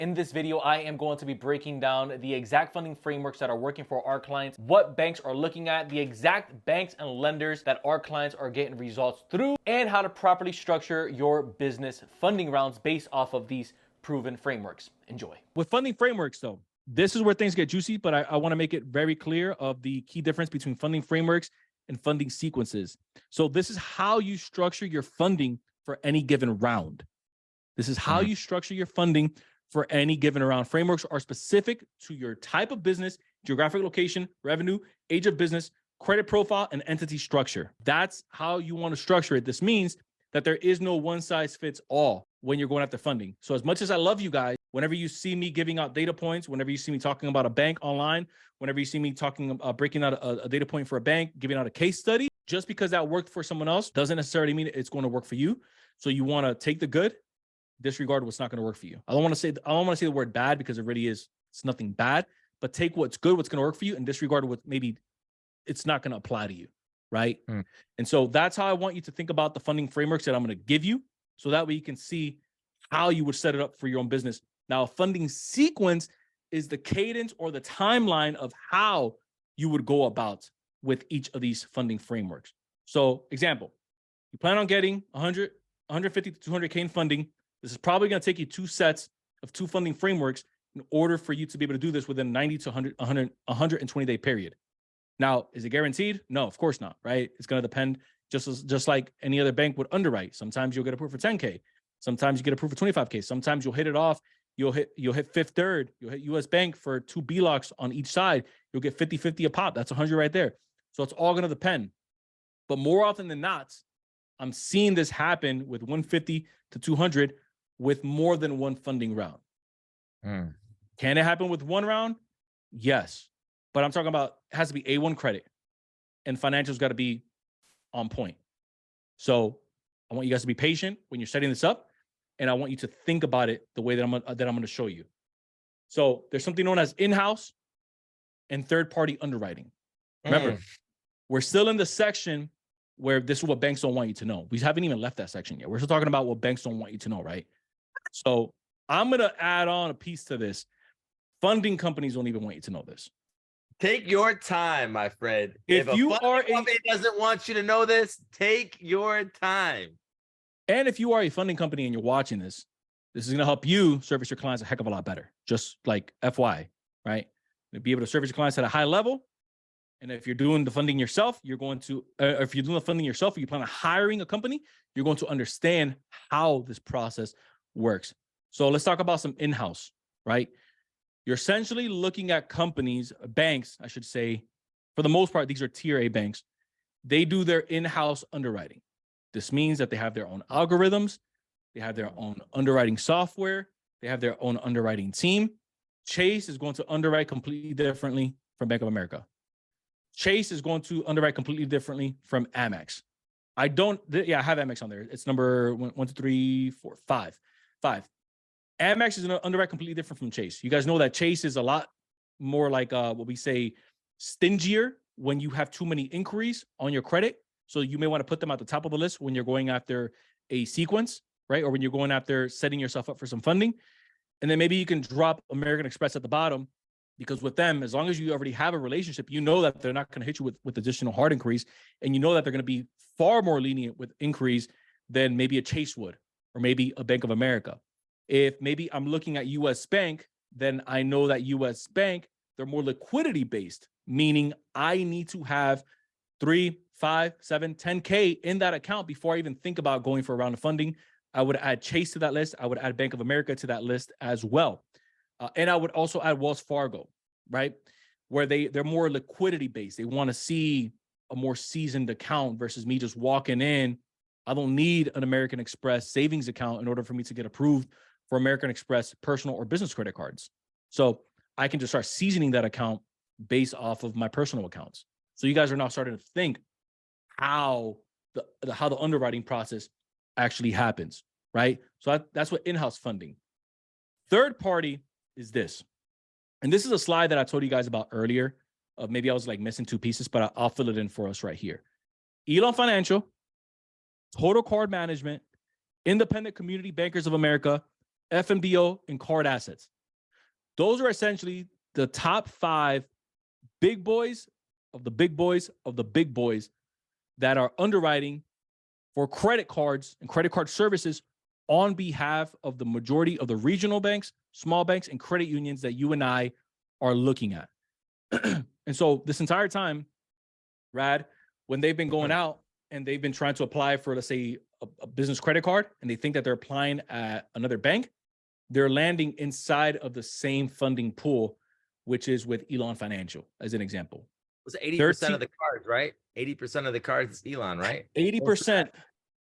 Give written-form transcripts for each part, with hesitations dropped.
In this video, I am going to be breaking down the exact funding frameworks that are working for our clients, what banks are looking at, the exact banks and lenders that our clients are getting results through, and how to properly structure your business funding rounds based off of these proven frameworks. Enjoy. With funding frameworks, though, this is where things get juicy, but I want to make it very clear of the key difference between funding frameworks and funding sequences. So this is how you structure your funding for any given round. This is how you structure your funding for any given round. Frameworks are specific to your type of business, geographic location, revenue, age of business, credit profile, and entity structure. That's how you want to structure it. This means that there is no one size fits all when you're going after funding. So as much as I love you guys, whenever you see me giving out data points, whenever you see me talking about a bank online, whenever you see me talking breaking out a data point for a bank, giving out a case study, just because that worked for someone else doesn't necessarily mean it's going to work for you. So you want to take the good, disregard what's not going to work for you. I don't want to say the word bad because it really is. It's nothing bad, but take what's good, what's going to work for you, and disregard what maybe it's not going to apply to you, right? And so that's how I want you to think about the funding frameworks that I'm going to give you, so that way you can see how you would set it up for your own business. Now, a funding sequence is the cadence or the timeline of how you would go about with each of these funding frameworks. So, example, you plan on getting 100, 150 to 200K in funding. This is probably going to take you 2 sets of 2 funding frameworks in order for you to be able to do this within 90 to 120 day period. Now, is it guaranteed? No, of course not, right? It's going to depend just like any other bank would underwrite. Sometimes you'll get approved for 10K. Sometimes you get approved for 25K. Sometimes you'll hit it off. You'll hit Fifth Third. You'll hit US Bank for 2 B-locks on each side. You'll get 50-50 a pop. That's 100 right there. So it's all going to depend. But more often than not, I'm seeing this happen with 150 to 200 with more than one funding round. Can it happen with one round? Yes. But I'm talking about it has to be A1 credit, and financials got to be on point. So I want you guys to be patient when you're setting this up, and I want you to think about it the way that I'm going to show you. So there's something known as in-house and third-party underwriting. Remember, we're still in the section where this is what banks don't want you to know. We haven't even left that section yet. We're still talking about what banks don't want you to know, right? So I'm going to add on a piece to this. Funding companies don't even want you to know this. Take your time, my friend. If you are company doesn't want you to know this, take your time. And if you are a funding company and you're watching this, this is going to help you service your clients a heck of a lot better. Just like FY, right? You'll be able to service your clients at a high level. And if you're doing the funding yourself, you're going to, if you're doing the funding yourself, or you plan on hiring a company, you're going to understand how this process works. So let's talk about some in-house, right? You're essentially looking at companies, banks, I should say, for the most part, these are tier A banks. They do their in-house underwriting. This means that they have their own algorithms. They have their own underwriting software. They have their own underwriting team. Chase is going to underwrite completely differently from Bank of America. Chase is going to underwrite completely differently from Amex. I have Amex on there. It's number 1, 2, 3, 4, 5. Amex is going to underwrite completely different from Chase. You guys know that Chase is a lot more like what we say stingier when you have too many inquiries on your credit. So you may want to put them at the top of the list when you're going after a sequence, right? Or when you're going after setting yourself up for some funding. And then maybe you can drop American Express at the bottom, because with them, as long as you already have a relationship, you know that they're not going to hit you with additional hard inquiries. And you know that they're going to be far more lenient with inquiries than maybe a Chase would, or maybe a Bank of America. If maybe I'm looking at US Bank, then I know that US Bank, they're more liquidity based, meaning I need to have 3, 5, 7, 10K in that account before I even think about going for a round of funding. I would add Chase to that list. I would add Bank of America to that list as well. And I would also add Wells Fargo, right? Where they're more liquidity based. They want to see a more seasoned account versus me just walking in. I don't need an American Express savings account in order for me to get approved for American Express personal or business credit cards. So I can just start seasoning that account based off of my personal accounts. So you guys are now starting to think how the underwriting process actually happens, right? So that's what in-house funding. Third party is this. And this is a slide that I told you guys about earlier. Maybe I was like missing 2 pieces, but I'll fill it in for us right here. Elon Financial, Total Card Management, Independent Community Bankers of America, FNBO, and card assets. Those are essentially the top 5 big boys of the big boys of the big boys that are underwriting for credit cards and credit card services on behalf of the majority of the regional banks, small banks, and credit unions that you and I are looking at. And so this entire time, Rad, when they've been going out and they've been trying to apply for, let's say, a business credit card, and they think that they're applying at another bank, they're landing inside of the same funding pool, which is with Elon Financial, as an example. Was 80% of the cards, right? 80% of the cards is Elon, right? 80%.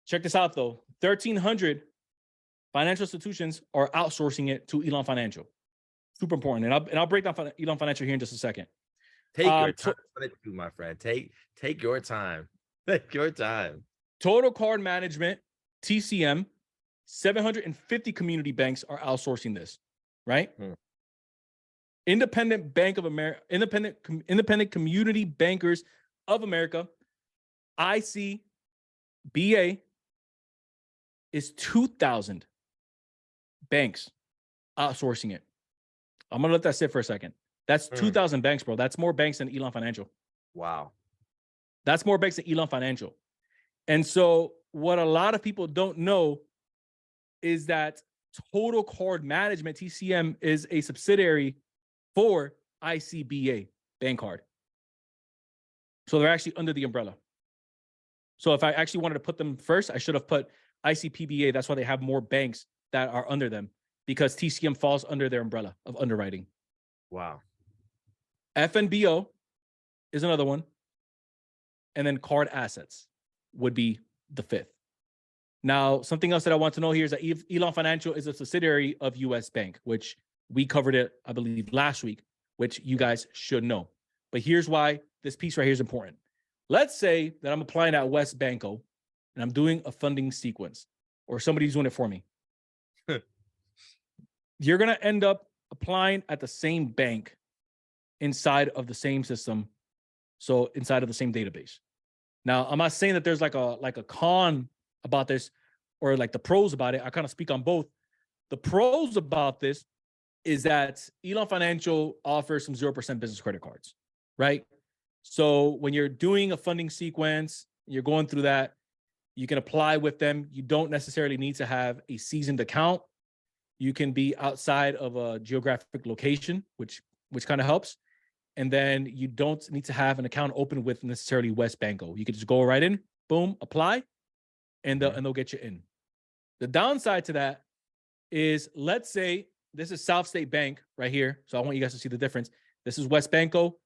Check this out, though. 1,300 financial institutions are outsourcing it to Elon Financial. Super important. And I'll break down Elon Financial here in just a second. Take your time, my friend. Take your time. Take your time. Total Card Management, TCM, 750 community banks are outsourcing this, right? Independent Bank of America, Independent Community Bankers of America, ICBA, is 2,000 banks outsourcing it. I'm gonna let that sit for a second. That's 2,000 banks, bro. That's more banks than Elon Financial. Wow. That's more banks than Elon Financial. And so what a lot of people don't know is that Total Card Management, TCM, is a subsidiary for ICBA Bank Card. So they're actually under the umbrella. So if I actually wanted to put them first, I should have put ICPBA. That's why they have more banks that are under them, because TCM falls under their umbrella of underwriting. Wow. FNBO is another one. And then card assets would be the 5th. Now, something else that I want to know here is that Elon Financial is a subsidiary of US Bank, which we covered it, I believe, last week, which you guys should know. But here's why this piece right here is important. Let's say that I'm applying at West Banco and I'm doing a funding sequence, or somebody's doing it for me. You're going to end up applying at the same bank inside of the same system. So inside of the same database. Now, I'm not saying that there's like a con about this or like the pros about it. I kind of speak on both. The pros about this is that Elon Financial offers some 0% business credit cards, right? So when you're doing a funding sequence, you're going through that, you can apply with them. You don't necessarily need to have a seasoned account. You can be outside of a geographic location, which kind of helps. And then you don't need to have an account open with necessarily West Banco. You can just go right in, boom, apply, and they'll get you in. The downside to that is, let's say this is South State Bank right here. So I want you guys to see the difference. This is West Banco.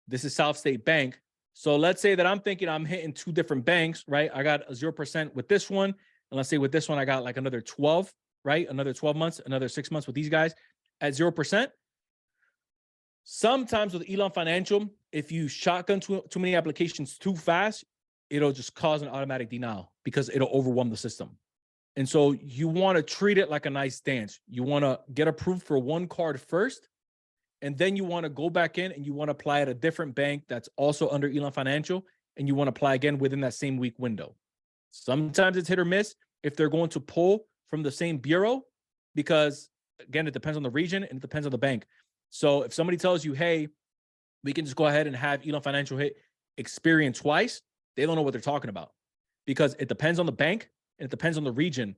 This is South State Bank. So let's say that I'm thinking I'm hitting 2 different banks, right? I got a 0% with this one. And let's say with this one, I got like another 12, right? Another 12 months, another 6 months with these guys at 0%. Sometimes with Elon Financial, if you shotgun too many applications too fast, it'll just cause an automatic denial because it'll overwhelm the system. And so you want to treat it like a nice dance. You want to get approved for one card first, and then you want to go back in and you want to apply at a different bank that's also under Elon Financial, and you want to apply again within that same week window. Sometimes it's hit or miss if they're going to pull from the same bureau, because again, it depends on the region and it depends on the bank. So if somebody tells you, hey, we can just go ahead and have Elon Financial hit Experian twice, they don't know what they're talking about, because it depends on the bank and it depends on the region.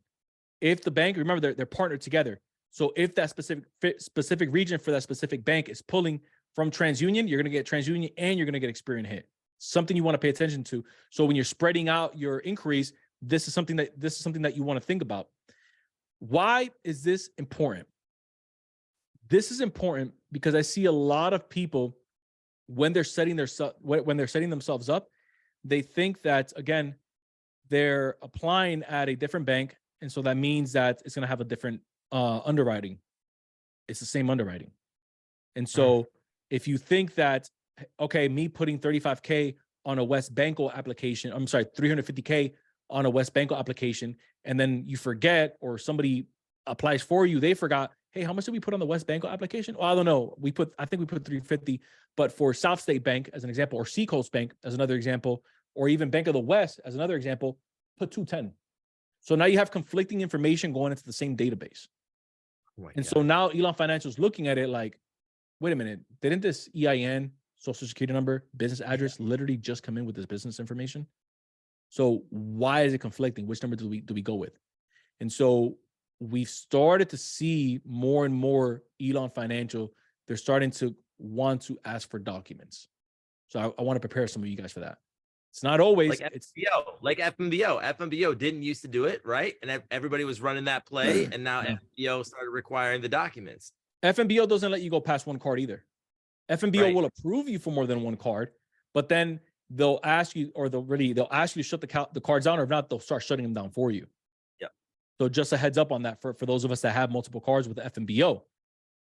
If the bank, remember, they're partnered together. So if that specific region for that specific bank is pulling from TransUnion, you're going to get TransUnion and you're going to get Experian hit. Something you want to pay attention to. So when you're spreading out your inquiries, this is something that you want to think about. Why is this important? This is important because I see a lot of people when they're setting themselves up, they think that, again, they're applying at a different bank, and so that means that it's going to have a different underwriting. It's the same underwriting. And so if you think that, okay, me putting 35K on a West Banco application, 350K on a West Banco application, and then you forget, or somebody applies for you, they forgot, hey, how much did we put on the West Banco application? Well, I don't know. I think we put 350, but for South State Bank as an example, or Seacoast Bank as another example, or even Bank of the West as another example, put 210. So now you have conflicting information going into the same database. Oh my And God. so now Elon Financial is looking at it like, wait a minute, didn't this EIN, social security number, business address literally just come in with this business information? So why is it conflicting? Which number do we go with? And so we've started to see more and more Elon Financial, they're starting to want to ask for documents. So I want to prepare some of you guys for that. It's not always, like it's FMBO, like FMBO. FMBO didn't used to do it, right? And everybody was running that play, and now Yeah. FMBO started requiring the documents. FMBO doesn't let you go past one card either. FMBO Right. will approve you for more than one card, but then they'll ask you, or they'll ask you to shut the cards down, or if not, they'll start shutting them down for you. Yep. So just a heads up on that for those of us that have multiple cards with the FMBO.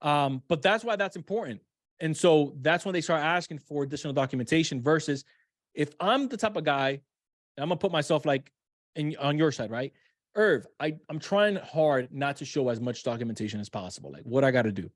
But that's why that's important. And so that's when they start asking for additional documentation versus if I'm the type of guy, and I'm gonna put myself like on your side, right? Irv, I'm trying hard not to show as much documentation as possible. Like what I got to do,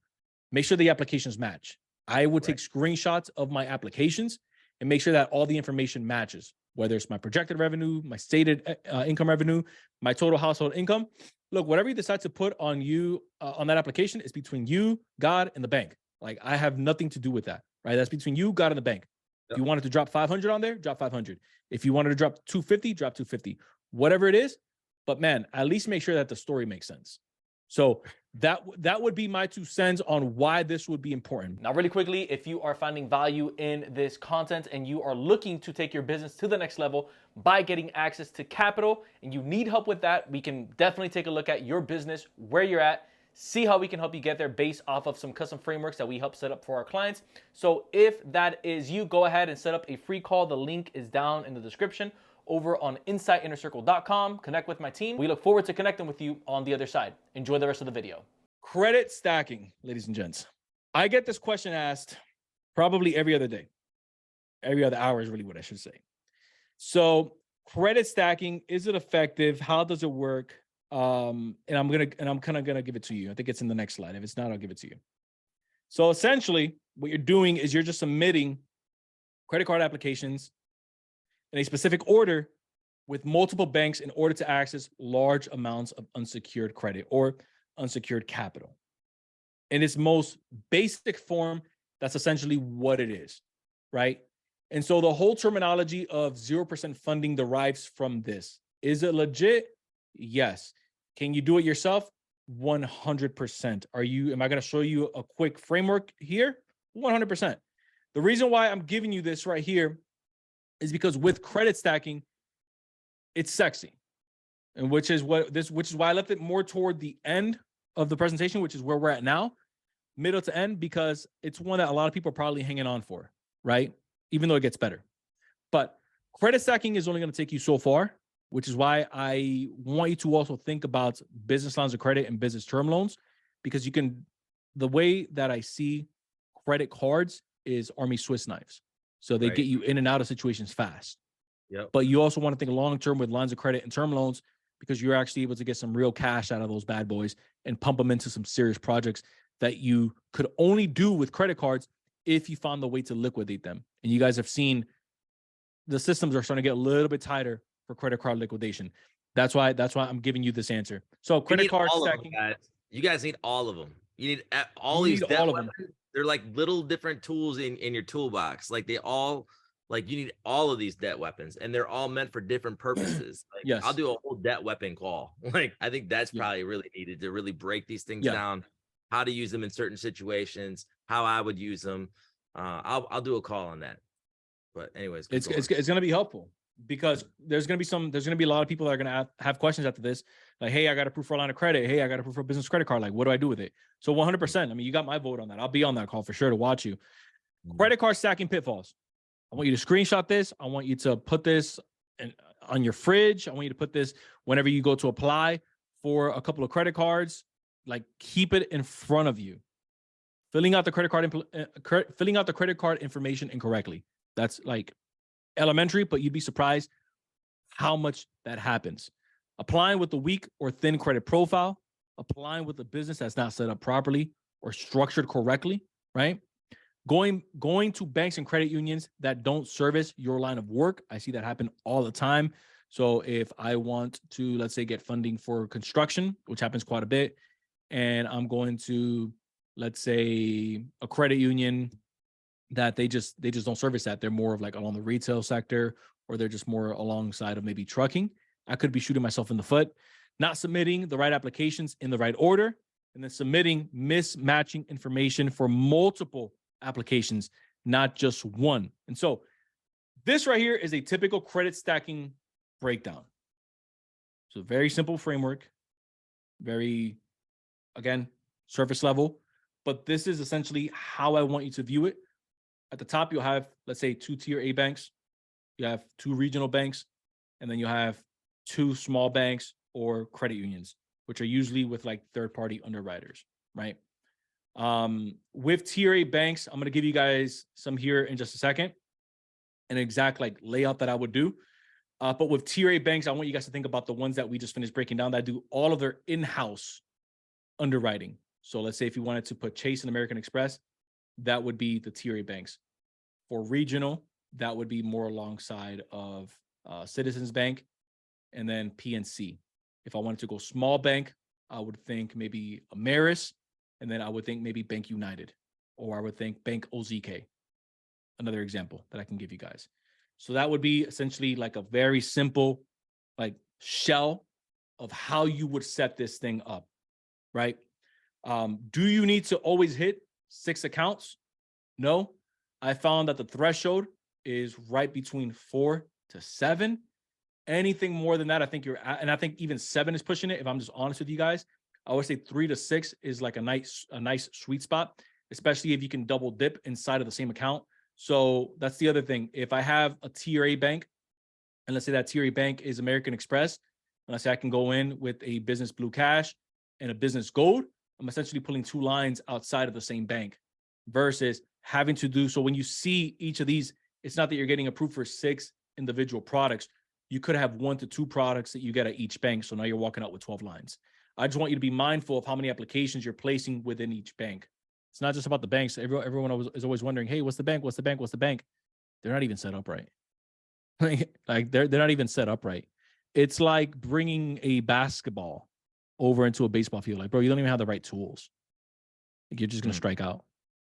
make sure the applications match. I would take screenshots of my applications and make sure that all the information matches, whether it's my projected revenue, my stated income revenue, my total household income. Look, whatever you decide to put on you on that application is between you, God, and the bank. Like I have nothing to do with that, right? That's between you, God, and the bank. If you wanted to drop 500 on there, drop 500. If you wanted to drop 250, drop 250. Whatever it is, but man, at least make sure that the story makes sense. So that would be my 2 cents on why this would be important. Now, really quickly, if you are finding value in this content and you are looking to take your business to the next level by getting access to capital and you need help with that, we can definitely take a look at your business, where you're at, see how we can help you get there based off of some custom frameworks that we help set up for our clients. So if that is you, go ahead and set up a free call. The link is down in the description over on insightInnerCircle.com. Connect with my team. We look forward to connecting with you on the other side. Enjoy the rest of the video. Credit stacking, ladies and gents. I get this question asked probably every other day. Every other hour is really what I should say. So credit stacking, is it effective? How does it work? And I'm kind of gonna give it to you. I think it's in the next slide. If it's not, I'll give it to you. So essentially, what you're doing is you're just submitting credit card applications in a specific order with multiple banks in order to access large amounts of unsecured credit or unsecured capital. In its most basic form, that's essentially what it is, right? And so the whole terminology of 0% funding derives from this. Is it legit? Yes. Can you do it yourself? 100%. Am I going to show you a quick framework here? 100%. The reason why I'm giving you this right here is because with credit stacking, it's sexy. And which is why I left it more toward the end of the presentation, which is where we're at now, middle to end, because it's one that a lot of people are probably hanging on for, right? Even though it gets better. But credit stacking is only going to take you so far, which is why I want you to also think about business lines of credit and business term loans, because the way that I see credit cards is Army Swiss knives. So they get you in and out of situations fast. Yep. But you also want to think long-term with lines of credit and term loans, because you're actually able to get some real cash out of those bad boys and pump them into some serious projects that you could only do with credit cards if you found the way to liquidate them. And you guys have seen the systems are starting to get a little bit tighter for credit card liquidation. That's why I'm giving you this answer. So credit card stacking. You guys need all of them. You need all You these need debt all of them. weapons. They're like little different tools in your toolbox. Like they all, like you need all of these debt weapons, and they're all meant for different purposes. Like, Yes. I'll do a whole debt weapon call. Like I think that's probably really needed to really break these things down, how to use them in certain situations, how I would use them. I'll do a call on that. But anyways, it's going to be helpful, because there's going to be a lot of people that are going to have questions after this. Like, hey, I got approved for a line of credit. Hey, I got approved for a business credit card. Like, what do I do with it? So 100%. I mean, you got my vote on that. I'll be on that call for sure to watch you. Credit card stacking pitfalls. I want you to screenshot this. I want you to put this on your fridge. I want you to put this whenever you go to apply for a couple of credit cards. Like, keep it in front of you. Filling out the credit card information incorrectly. That's like elementary, but you'd be surprised how much that happens. Applying with a weak or thin credit profile, applying with a business that's not set up properly or structured correctly, right? Going to banks and credit unions that don't service your line of work. I see that happen all the time. So if I want to, let's say, get funding for construction, which happens quite a bit, and I'm going to, let's say, a credit union that they just don't service that. They're more of like along the retail sector, or they're just more alongside of maybe trucking. I could be shooting myself in the foot, not submitting the right applications in the right order, and then submitting mismatching information for multiple applications, not just one. And so this right here is a typical credit stacking breakdown. So very simple framework, very, again, surface level, but this is essentially how I want you to view it. At the top, you'll have, let's say, 2 tier A banks, you have 2 regional banks, and then you have 2 small banks or credit unions, which are usually with like third-party underwriters, right? With tier A banks, I'm going to give you guys some here in just a second, an exact like layout that I would do. But with tier A banks, I want you guys to think about the ones that we just finished breaking down that do all of their in-house underwriting. So let's say if you wanted to put Chase and American Express, that would be the tier A banks. For regional, that would be more alongside of Citizens Bank and then PNC. If I wanted to go small bank, I would think maybe Ameris, and then I would think maybe Bank United, or I would think Bank OZK. Another example that I can give you guys. So that would be essentially like a very simple like shell of how you would set this thing up, right? Do you need to always hit 6 accounts? No. I found that the threshold is right between 4 to 7. Anything more than that, I think you're at, and I think even 7 is pushing it. If I'm just honest with you guys, I would say 3 to 6 is like a nice sweet spot, especially if you can double dip inside of the same account. So that's the other thing. If I have a tier A bank, and let's say that tier A bank is American Express, and let's say I can go in with a business Blue Cash and a business Gold, I'm essentially pulling 2 lines outside of the same bank versus having to do. So when you see each of these, it's not that you're getting approved for 6 individual products. You could have 1 to 2 products that you get at each bank. So now you're walking out with 12 lines. I just want you to be mindful of how many applications you're placing within each bank. It's not just about the banks. Everyone is always wondering, hey, what's the bank? What's the bank? What's the bank? They're not even set up right. Like they're not even set up right. It's like bringing a basketball over into a baseball field. Like, bro, you don't even have the right tools. Like, you're just going to strike out.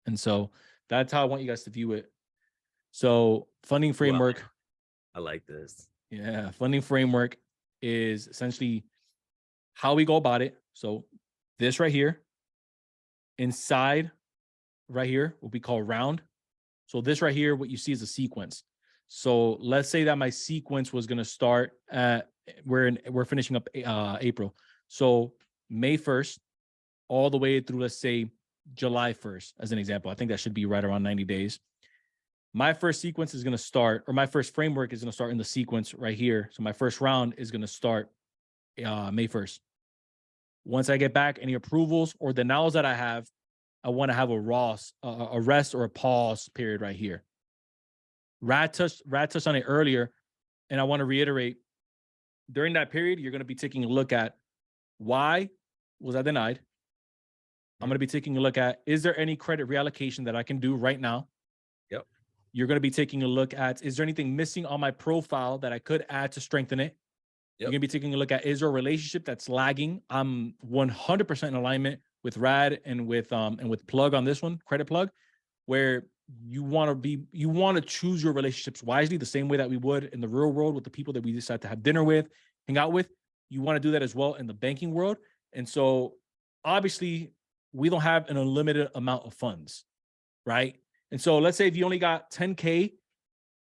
And so that's how I want you guys to view it. So funding framework. Wow. I like this. Yeah. Funding framework is essentially how we go about it. So this right here, inside right here, what we call round. So this right here, what you see is a sequence. So let's say that my sequence was going to start at, we're finishing up April. So May 1st, all the way through, let's say, July 1st, as an example. I think that should be right around 90 days. My first sequence is going to start, or my first framework is going to start in the sequence right here. So my first round is going to start May 1st. Once I get back any approvals or denials that I have, I want to have a rest or a pause period right here. Rad touched on it earlier, and I want to reiterate, during that period, you're going to be taking a look at why was I denied? I'm going to be taking a look at, is there any credit reallocation that I can do right now? Yep. You're going to be taking a look at, is there anything missing on my profile that I could add to strengthen it? You're going to be taking a look at, is there a relationship that's lagging? I'm 100% in alignment with Rad and with Plug on this one, Credit Plug, where you want to choose your relationships wisely, the same way that we would in the real world with the people that we decide to have dinner with, hang out with. You want to do that as well in the banking world. And so obviously we don't have an unlimited amount of funds, right? And so let's say if you only got 10K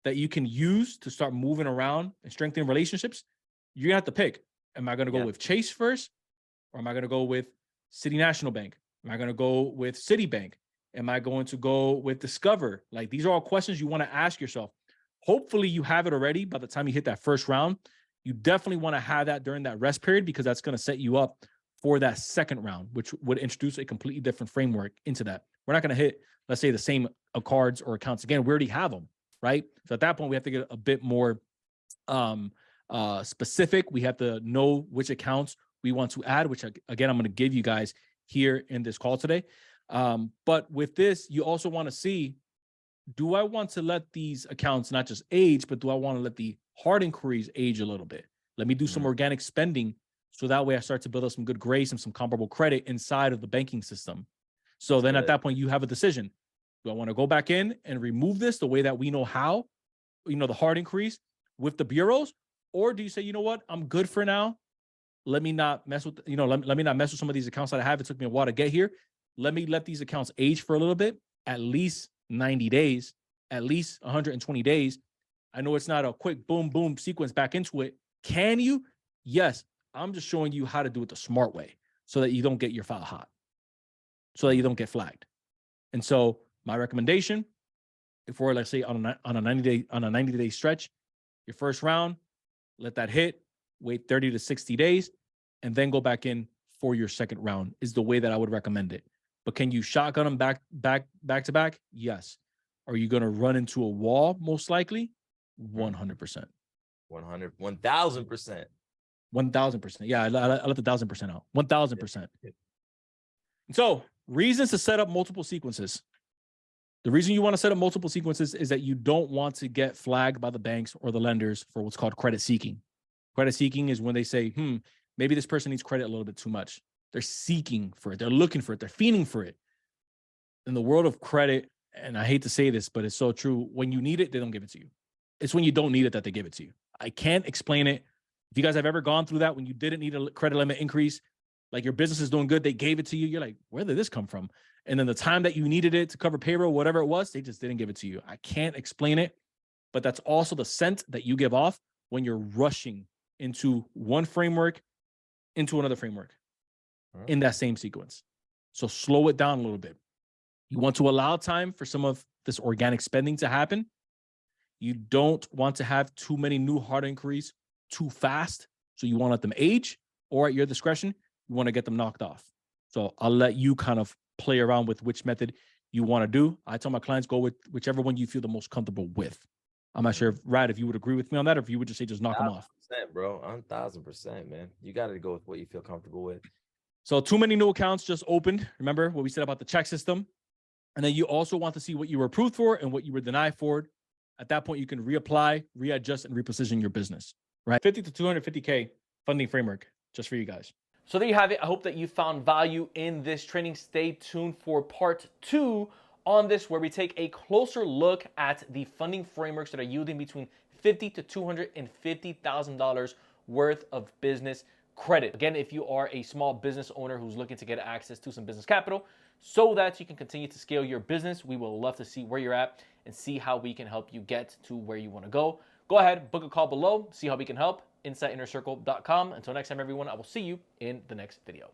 that you can use to start moving around and strengthening relationships, you're gonna have to pick. Am I gonna go with Chase first? Or am I gonna go with City National Bank? Am I gonna go with Citibank? Am I going to go with Discover? Like, these are all questions you want to ask yourself. Hopefully you have it already by the time you hit that first round. You definitely want to have that during that rest period, because that's going to set you up for that second round, which would introduce a completely different framework into that. We're not going to hit, let's say, the same cards or accounts again. We already have them, right? So at that point, we have to get a bit more specific. We have to know which accounts we want to add, which again, I'm going to give you guys here in this call today. But with this, you also want to see, do I want to let these accounts not just age, but do I want to let the hard inquiries age a little bit? Let me do some organic spending So that way I start to build up some good grace and some comparable credit inside of the banking system. So then at that point, you have a decision. Do I want to go back in and remove this the way that we know how, the hard increase with the bureaus? Or do you say, you know what, I'm good for now. Let me not mess with, let me not mess with some of these accounts that I have. It took me a while to get here. Let me let these accounts age for a little bit, at least 90 days, at least 120 days. I know it's not a quick boom, boom sequence back into it. Can you? Yes. I'm just showing you how to do it the smart way so that you don't get your file hot, so that you don't get flagged. And so my recommendation, if we're, let's say, on a 90-day stretch, your first round, let that hit, wait 30 to 60 days, and then go back in for your second round is the way that I would recommend it. But can you shotgun them back to back? Yes. Are you going to run into a wall? Most likely, 100%. 1,000%. 1,000%. Yeah, I let the 1,000% out. 1,000%. So, reasons to set up multiple sequences. The reason you want to set up multiple sequences is that you don't want to get flagged by the banks or the lenders for what's called credit seeking. Credit seeking is when they say, maybe this person needs credit a little bit too much. They're seeking for it. They're looking for it. They're fiending for it. In the world of credit, and I hate to say this, but it's so true, when you need it, they don't give it to you. It's when you don't need it that they give it to you. I can't explain it. If you guys have ever gone through that, when you didn't need a credit limit increase, like your business is doing good, they gave it to you. You're like, where did this come from? And then the time that you needed it to cover payroll, whatever it was, they just didn't give it to you. I can't explain it, but that's also the scent that you give off when you're rushing into one framework into another framework in that same sequence. So slow it down a little bit. You want to allow time for some of this organic spending to happen. You don't want to have too many new hard inquiries too fast. So you want to let them age, or at your discretion, you want to get them knocked off. So I'll let you kind of play around with which method you want to do. I tell my clients, go with whichever one you feel the most comfortable with. I'm not sure, Rad, if you would agree with me on that, or if you would just say just knock them off. Bro, I'm 1,000%, man. You got to go with what you feel comfortable with. So too many new accounts just opened. Remember what we said about the check system? And then you also want to see what you were approved for and what you were denied for. At that point, you can reapply, readjust, and reposition your business, right? 50 to 250K funding framework just for you guys. So there you have it. I hope that you found value in this training. Stay tuned for part 2 on this, where we take a closer look at the funding frameworks that are yielding between $50,000 to $250,000 worth of business credit. Again, if you are a small business owner who's looking to get access to some business capital so that you can continue to scale your business, we will love to see where you're at and see how we can help you get to where you want to go. Go ahead, book a call below, see how we can help. InsightInnerCircle.com. Until next time, everyone, I will see you in the next video.